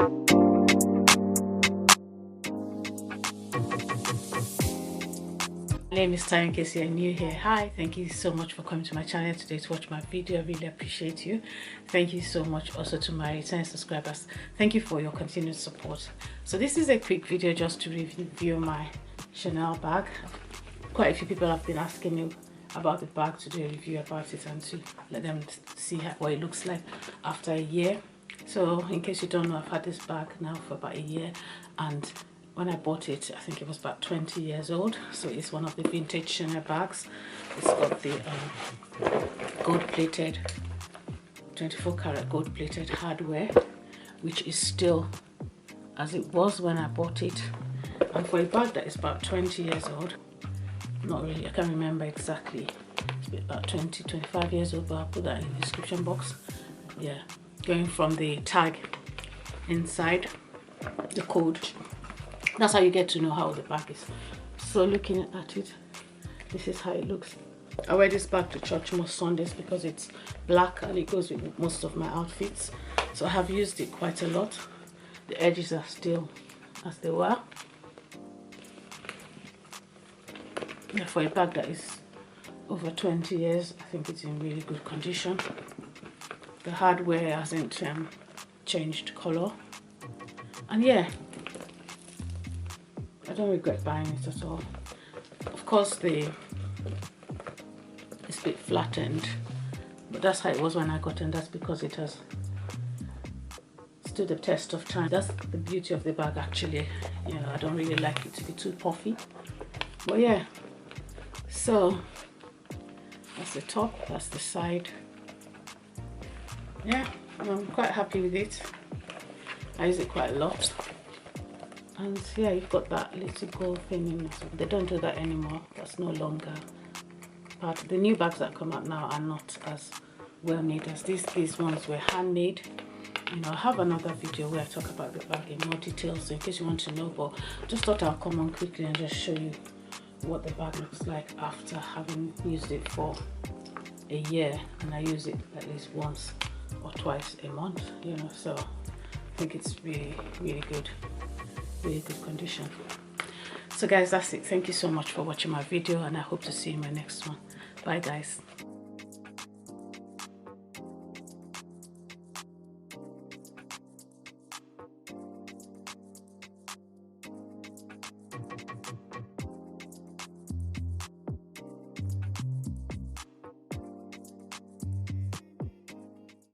My name is Ty. In case you're new here, hi, thank you so much for coming to my channel today to watch my video. I really appreciate you. Thank you so much also to my returning subscribers. Thank you for your continued support. So this is a quick video just to review my Chanel bag. Quite a few people have been asking me about the bag, to do a review about it and to let them see what it looks like after a year. So in case you don't know, I've had this bag now for about a year, and when I bought it, I think it was about 20 years old. So it's one of the vintage Chanel bags. It's got the gold-plated, 24-karat gold-plated hardware, which is still as it was when I bought it. And for a bag that is about 20 years old, not really, I can't remember exactly, it's about 25 years old, but I'll put that in the description box. Yeah, going from the tag inside, the code, that's how you get to know how the bag is. So looking at it, this is how it looks. I wear this bag to church most Sundays because it's black and it goes with most of my outfits. So I have used it quite a lot. The edges are still as they were. Yeah, for a bag that is over 20 years, I think it's in really good condition. The hardware hasn't changed color. And yeah, I don't regret buying it at all. Of course, it's a bit flattened, but that's how it was when I got it, and that's because it has stood the test of time. That's the beauty of the bag, actually. You know, I don't really like it to be too puffy, but yeah. So that's the top, that's the side. Yeah, I'm quite happy with it. I use it quite a lot. And yeah, you've got that little gold thing in it. They don't do that anymore. That's no longer part. The new bags that come out now are not as well made as these. These ones were handmade. You know, I have another video where I talk about the bag in more detail, so in case you want to know, but just thought I'll come on quickly and just show you what the bag looks like after having used it for a year. And I use it at least once or twice a month, you know, so I think it's really, really good. Really good condition. So guys, that's it. Thank you so much for watching my video, and I hope to see you in my next one. Bye guys.